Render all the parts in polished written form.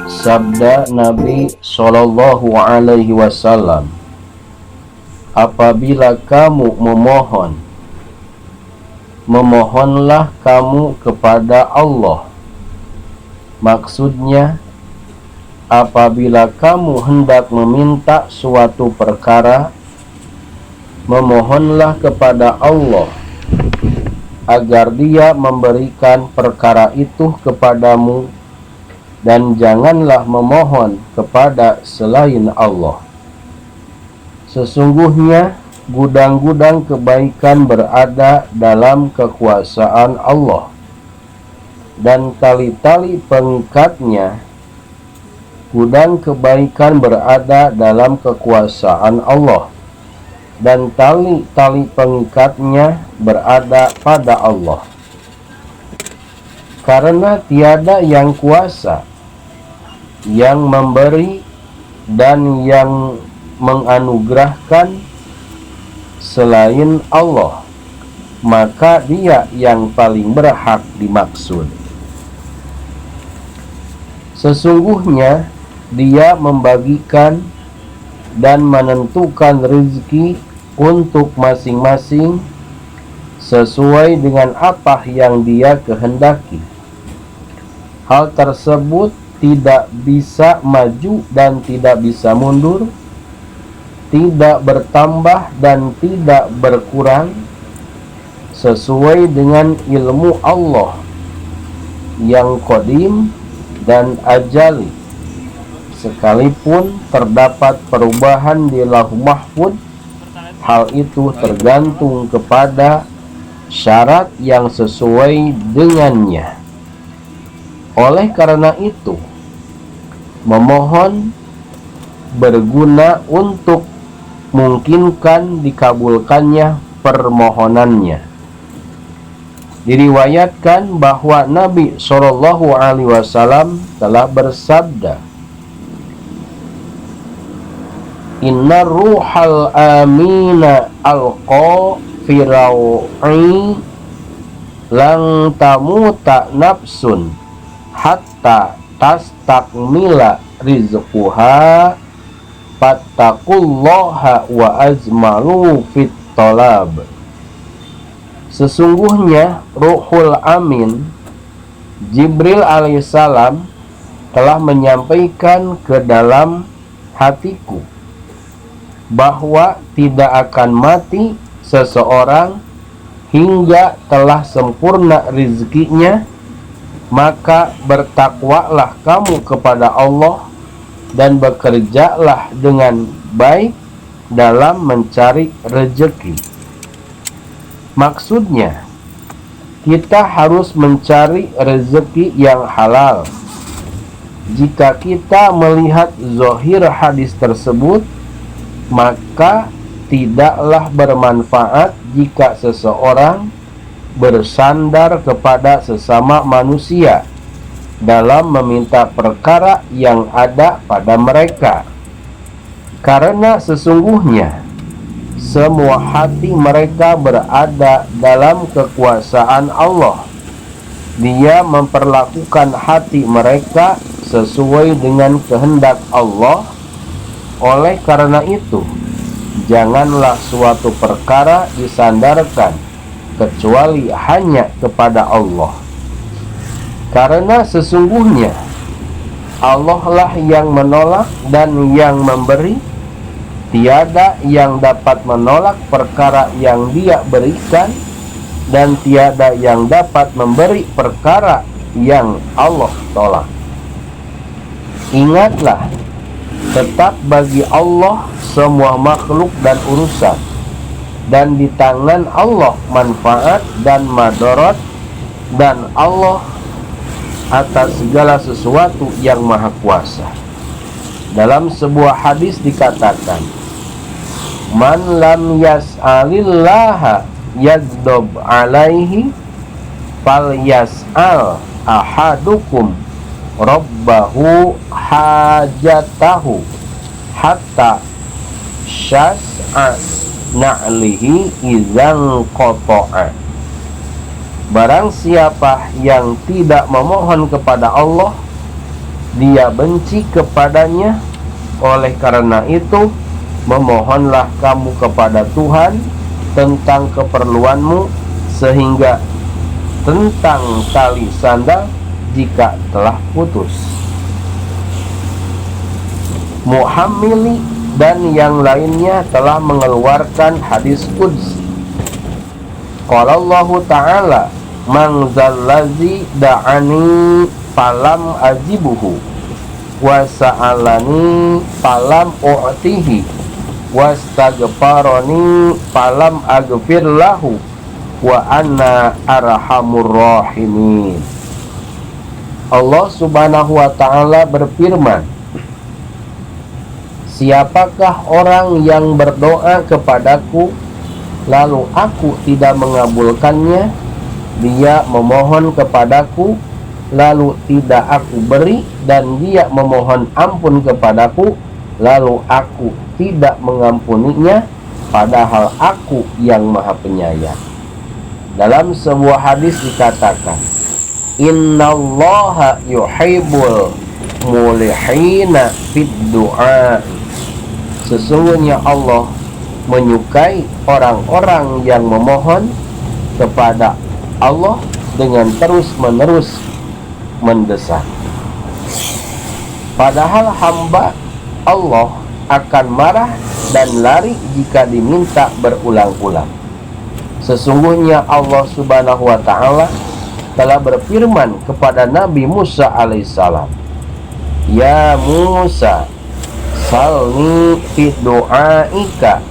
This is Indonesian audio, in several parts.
Sabda Nabi Shallallahu Alaihi Wasallam, apabila kamu memohon, memohonlah kamu kepada Allah. Maksudnya, apabila kamu hendak meminta suatu perkara, memohonlah kepada Allah agar Dia memberikan perkara itu kepadamu, dan janganlah memohon kepada selain Allah. Sesungguhnya gudang-gudang kebaikan berada dalam kekuasaan Allah, dan tali-tali pengikatnya. Gudang kebaikan berada dalam kekuasaan Allah, dan tali-tali pengikatnya berada pada Allah. Karena tiada yang kuasa, yang memberi dan yang menganugerahkan selain Allah, maka Dia yang paling berhak dimaksud. Sesungguhnya Dia membagikan dan menentukan rezeki untuk masing-masing sesuai dengan apa yang Dia kehendaki. Hal tersebut tidak bisa maju dan tidak bisa mundur, tidak bertambah dan tidak berkurang, sesuai dengan ilmu Allah yang qadim dan ajali. Sekalipun terdapat perubahan di Lauh Mahfuz, hal itu tergantung kepada syarat yang sesuai dengannya. Oleh karena itu, memohon berguna untuk memungkinkan dikabulkannya permohonannya. Diriwayatkan bahwa Nabi Shallallahu Alaihi Wasallam telah bersabda, Inna ruhal amina alqa firau'i lang tamuta nafsun hatta tastakmila rizquha fattaqullaha wa azmalu fit talab. Sesungguhnya Ruhul Amin Jibril alaihissalam telah menyampaikan ke dalam hatiku bahwa tidak akan mati seseorang hingga telah sempurna rezekinya. Maka bertakwalah kamu kepada Allah dan bekerjalah dengan baik dalam mencari rezeki. Maksudnya, kita harus mencari rezeki yang halal. Jika kita melihat zahir hadis tersebut, maka tidaklah bermanfaat jika seseorang bersandar kepada sesama manusia dalam meminta perkara yang ada pada mereka, karena sesungguhnya semua hati mereka berada dalam kekuasaan Allah. Dia memperlakukan hati mereka sesuai dengan kehendak Allah. Oleh karena itu, janganlah suatu perkara disandarkan kecuali hanya kepada Allah, karena sesungguhnya Allah lah yang menolak dan yang memberi. Tiada yang dapat menolak perkara yang Dia berikan, dan tiada yang dapat memberi perkara yang Allah tolak. Ingatlah, tetap bagi Allah semua makhluk dan urusan, dan di tangan Allah manfaat dan madarat, dan Allah atas segala sesuatu yang maha kuasa. Dalam sebuah hadis dikatakan, man lam yas'alillaha yaghdab alaihi fal yas'al ahadukum rabbahu hajatahu hatta syas'a na'lihi idzan qata'a. Barang siapa yang tidak memohon kepada Allah, dia benci kepadanya. Oleh karena itu, memohonlah kamu kepada Tuhan tentang keperluanmu, sehingga tentang tali sandal jika telah putus. Muhammili dan yang lainnya telah mengeluarkan hadis qudsi. Qala Allah Ta'ala, man zallazi da'ani falam ajibuhu wa sa'alani falam u'tihi wastaghfarani falam aghfir lahu wa anna arhamur rahimin. Allah Subhanahu wa Ta'ala berfirman, siapakah orang yang berdoa kepadaku lalu aku tidak mengabulkannya? Dia memohon kepadaku lalu tidak aku beri, dan dia memohon ampun kepadaku lalu aku tidak mengampuninya, padahal aku yang Maha Penyayang. Dalam sebuah hadis dikatakan, innallaha yuhibbul mulihina fid du'a. Sesungguhnya Allah menyukai orang-orang yang memohon kepada Allah dengan terus-menerus mendesak. Padahal hamba Allah akan marah dan lari jika diminta berulang-ulang. Sesungguhnya Allah Subhanahu wa Ta'ala telah berfirman kepada Nabi Musa alaihissalam, ya Musa, salni fi du'aika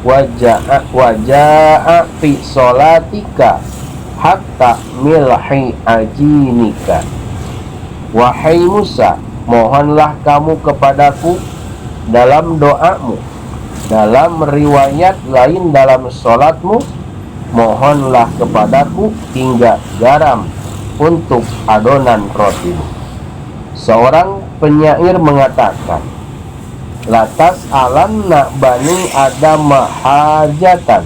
waja'a fi sholatika hatta milhi ajinika. Wahai Musa, mohonlah kamu kepadaku dalam doamu. Dalam riwayat lain, dalam sholatmu, mohonlah kepadaku hingga garam untuk adonan rotimu. Seorang penyair mengatakan, latas alanna bani adam hajatan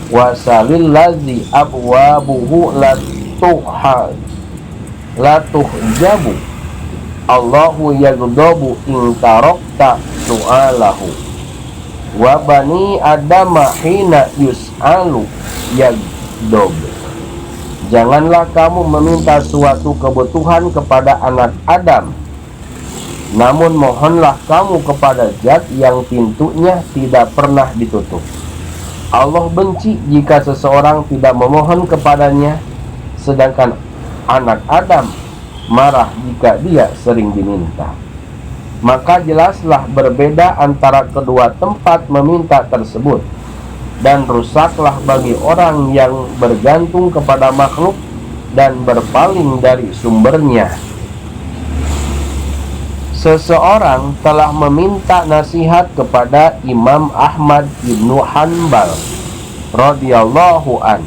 wasalil lazi abwabuhu latuhjabu Allahu yagdobu in tarokta su'alahu wa bani adam hina yus'alu yagdob. Janganlah kamu meminta suatu kebutuhan kepada anak Adam, namun mohonlah kamu kepada Zat yang pintunya tidak pernah ditutup. Allah benci jika seseorang tidak memohon kepadanya, sedangkan anak Adam marah jika dia sering diminta. Maka jelaslah berbeda antara kedua tempat meminta tersebut, dan rusaklah bagi orang yang bergantung kepada makhluk dan berpaling dari sumbernya. Seseorang telah meminta nasihat kepada Imam Ahmad ibnu Hanbal radhiyallahu an.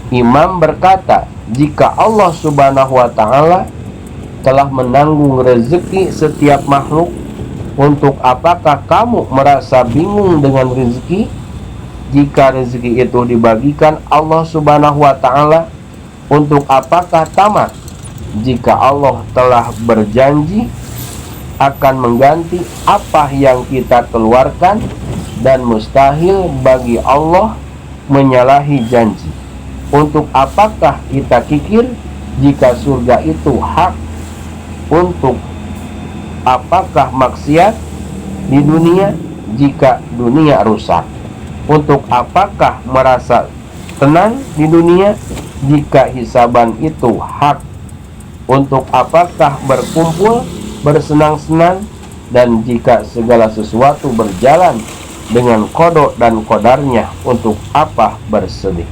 Imam berkata, jika Allah Subhanahu wa Ta'ala telah menanggung rezeki setiap makhluk, untuk apakah kamu merasa bingung dengan rezeki? Jika rezeki itu dibagikan Allah Subhanahu wa Ta'ala, untuk apakah tamak? Jika Allah telah berjanji akan mengganti apa yang kita keluarkan, dan mustahil bagi Allah menyalahi janji. Untuk apakah kita kikir jika surga itu hak? Untuk apakah maksiat di dunia jika dunia rusak? Untuk apakah merasa tenang di dunia jika hisaban itu hak? Untuk apakah berkumpul bersenang-senang, dan jika segala sesuatu berjalan dengan qada dan qadarnya, untuk apa bersedih?